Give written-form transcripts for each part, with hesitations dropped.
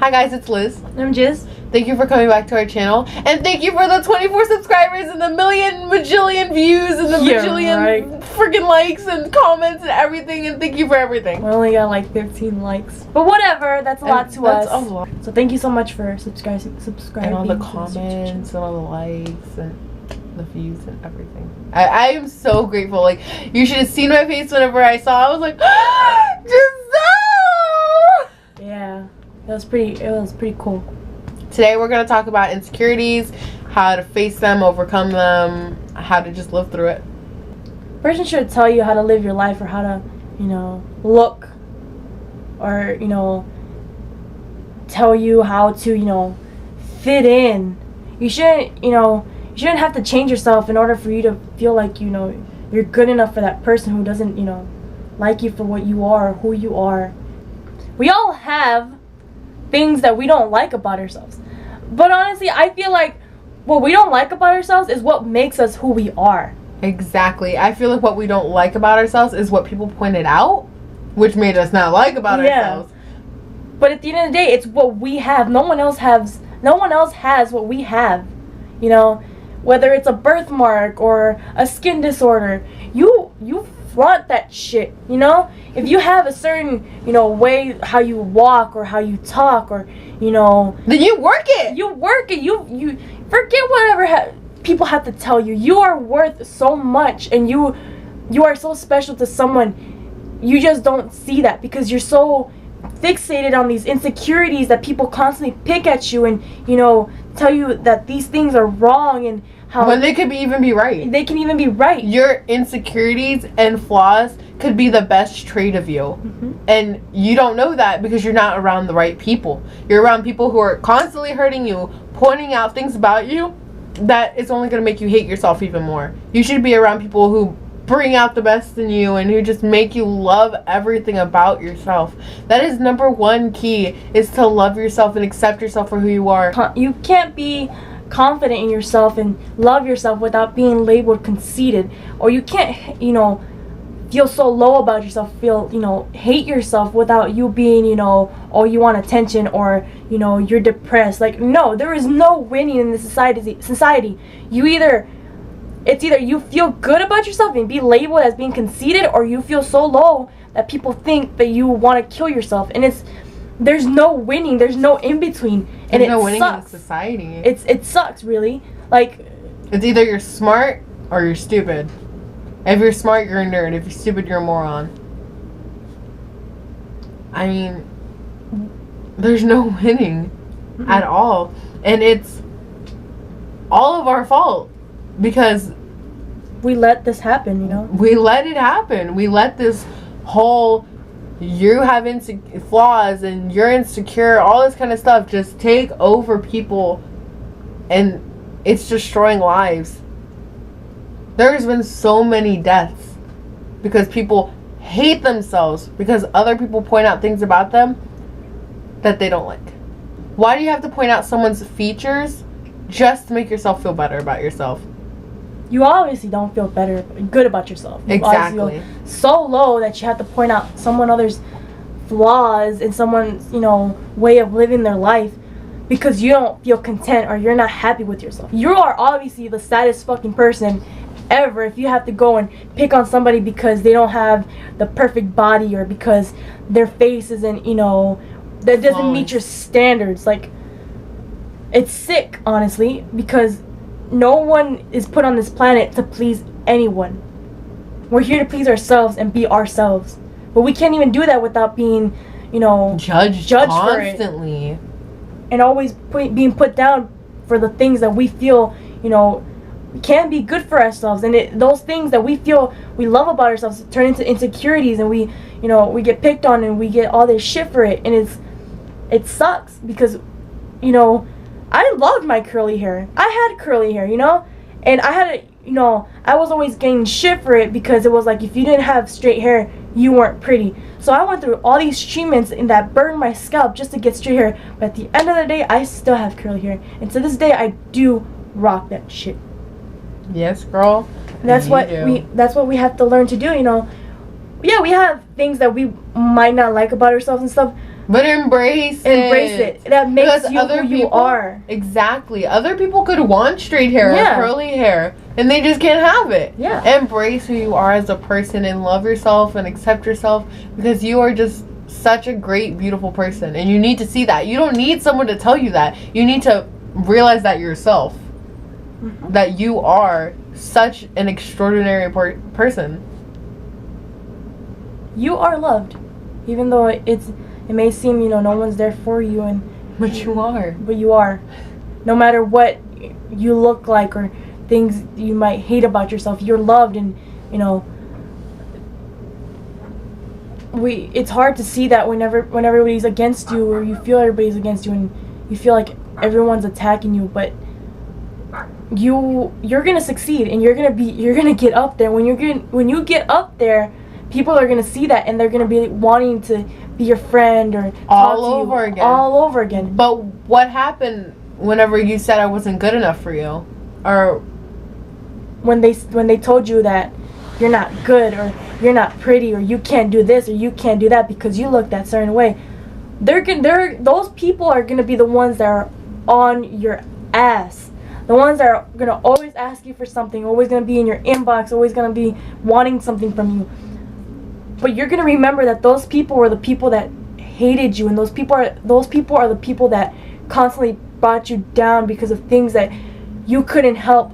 Hi guys, it's Liz. I'm Jiz. Thank you for coming back to our channel. And thank you for the 24 subscribers and the bajillion views and the bajillion freaking likes and comments and everything. And thank you for everything. We only got like 15 likes. But whatever, that's a lot to us. That's a lot. So thank you so much for subscribing. And all the comments and all the likes and the views and everything. I am so grateful. Like, you should have seen my face whenever I saw. I was like, Giselle! Yeah, it was pretty cool. Today we're going to talk about insecurities, how to face them, overcome them, how to just live through it. A person should tell you how to live your life or how to, look or, tell you how to, fit in. You shouldn't have to change yourself in order for you to feel like, you're good enough for that person who doesn't, like you for what you are, who you are. We all have things that we don't like about ourselves. But honestly, I feel like what we don't like about ourselves is what makes us who we are. Exactly. I feel like what we don't like about ourselves is what people pointed out, which made us not like about ourselves. But at the end of the day, it's what we have. No one else has what we have. Whether it's a birthmark or a skin disorder, you flaunt that shit. If you have a certain way how you walk or how you talk or then you work it. You forget whatever people have to tell you. You are worth so much, and you are so special to someone. You just don't see that because you're so fixated on these insecurities that people constantly pick at you and tell you that these things are wrong and how when they could even be right. They can even be right. Your insecurities and flaws could be the best trait of you. Mm-hmm. And you don't know that because you're not around the right people. You're around people who are constantly hurting you, pointing out things about you that it's only going to make you hate yourself even more. You should be around people who bring out the best in you and who just make you love everything about yourself. That is number one key, is to love yourself and accept yourself for who you are. You can't be confident in yourself and love yourself without being labeled conceited, or you can't feel so low about yourself, hate yourself without you being oh, you want attention, or you're depressed. Like, no, there is no winning in this society. It's either you feel good about yourself and be labeled as being conceited, or you feel so low that people think that you want to kill yourself. And there's no winning. There's no in between. And there's no winning sucks. in society. It sucks, really. Like, it's either you're smart or you're stupid. If you're smart, you're a nerd. If you're stupid, you're a moron. I mean, there's no winning at all. And it's all of our fault because we let this happen, We let it happen. We let this whole you have flaws and you're insecure, all this kind of stuff just take over people, and it's destroying lives. There's been so many deaths because people hate themselves because other people point out things about them that they don't like. Why do you have to point out someone's features just to make yourself feel better about yourself? You obviously don't feel good about yourself. You exactly. So low that you have to point out someone other's flaws in someone's, way of living their life because you don't feel content or you're not happy with yourself. You are obviously the saddest fucking person ever if you have to go and pick on somebody because they don't have the perfect body or because their face isn't, that doesn't meet your standards. Like, it's sick, honestly, because no one is put on this planet to please anyone. We're here to please ourselves and be ourselves. But we can't even do that without being, judged constantly. For it. And always being put down for the things that we feel, can be good for ourselves. And those things that we feel we love about ourselves turn into insecurities, and we get picked on and we get all this shit for it. And it sucks because, I loved my curly hair. I had curly hair, and I had I was always getting shit for it because it was like if you didn't have straight hair, you weren't pretty. So I went through all these treatments and that burned my scalp just to get straight hair. But at the end of the day, I still have curly hair, and to this day, I do rock that shit. Yes, girl. That's what we have to learn to do. Yeah, we have things that we might not like about ourselves and stuff, But embrace it. That makes you who you are. Exactly. Other people could want straight hair or curly hair, and they just can't have it. Yeah. Embrace who you are as a person and love yourself and accept yourself, because you are just such a great, beautiful person, and you need to see that. You don't need someone to tell you that. You need to realize that yourself. Mm-hmm. That you are such an extraordinary person. You are loved, even though it may seem, no one's there for you, but you are. But you are. No matter what you look like or things you might hate about yourself, you're loved, and it's hard to see that when everybody's against you, or you feel everybody's against you, and you feel like everyone's attacking you, but you're gonna succeed, and you're gonna get up there. When you get up there, people are gonna see that, and they're gonna be wanting to be your friend or all over again. But what happened whenever you said I wasn't good enough for you, or when they told you that you're not good, or you're not pretty, or you can't do this, or you can't do that because you look that certain way? Those people are gonna be the ones that are on your ass. The ones that are going to always ask you for something, always going to be in your inbox, always going to be wanting something from you. But you're going to remember that those people were the people that hated you, and those people are the people that constantly brought you down because of things that you couldn't help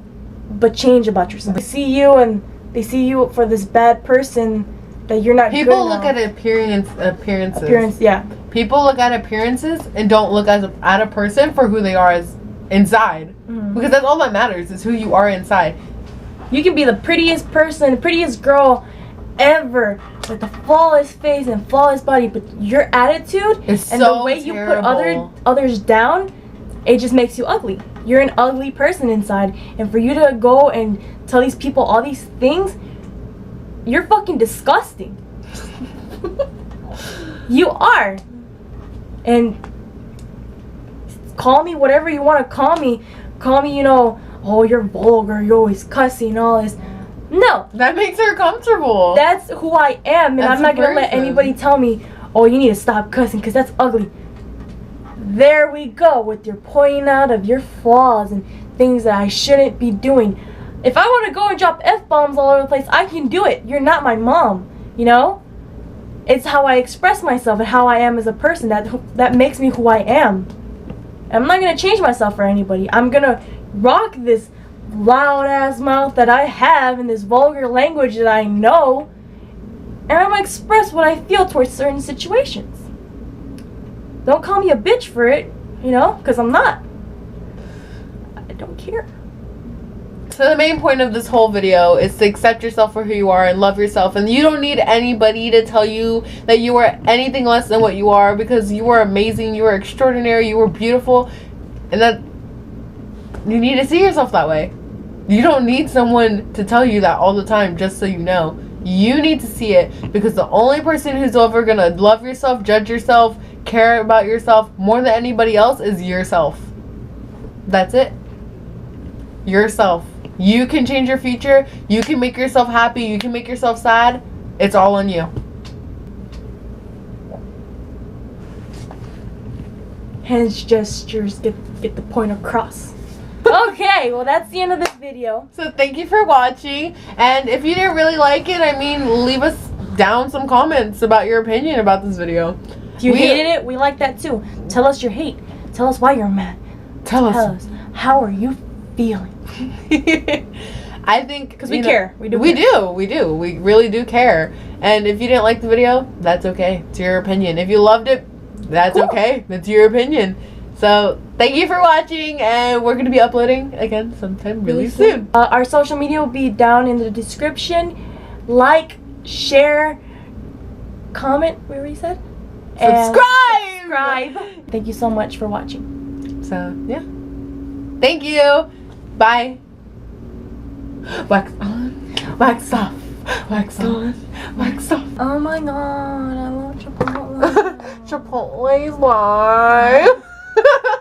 but change about yourself. They see you, and they see you for this bad person that you're not. People look at appearances. Appearance, yeah. People look at appearances and don't look at a person for who they are as inside. Mm-hmm. Because that's all that matters, is who you are inside. You can be the prettiest person, the prettiest girl ever, with the flawless face and flawless body, but your attitude and the way you put others down, it just makes you ugly. You're an ugly person inside, and for you to go and tell these people all these things, you're fucking disgusting. You are. And call me whatever you want to call me. Call me, oh, you're vulgar, you're always cussing and all this. No. That makes her comfortable. That's who I am, and I'm not going to let anybody tell me, oh, you need to stop cussing because that's ugly. There we go with your pointing out of your flaws and things that I shouldn't be doing. If I want to go and drop F-bombs all over the place, I can do it. You're not my mom, It's how I express myself and how I am as a person that makes me who I am. I'm not going to change myself for anybody. I'm going to rock this loud ass mouth that I have and this vulgar language that I know, and I'm going to express what I feel towards certain situations. Don't call me a bitch for it, because I'm not. I don't care. So the main point of this whole video is to accept yourself for who you are and love yourself. And you don't need anybody to tell you that you are anything less than what you are, because you are amazing, you are extraordinary, you are beautiful. And that you need to see yourself that way. You don't need someone to tell you that all the time just so you know. You need to see it, because the only person who's ever going to love yourself, judge yourself, care about yourself more than anybody else is yourself. That's it. Yourself. You can change your future. You can make yourself happy. You can make yourself sad. It's all on you. Hands gestures get the point across. Okay, well that's the end of this video. So thank you for watching. And if you didn't really like it, leave us down some comments about your opinion about this video. If you hated it, we like that too. Tell us your hate. Tell us why you're mad. Tell us how are you feeling. I think because we care. We do. We really do care. And if you didn't like the video, that's okay. It's your opinion. If you loved it, that's okay. That's your opinion. So thank you for watching, and we're gonna be uploading again sometime really soon. Our social media will be down in the description. Like, share, comment. What were you said? Subscribe. Thank you so much for watching. So yeah. Thank you. Bye. Wax on, wax off, wax on, wax off. Oh my god, I love Chipotle. Chipotle's live.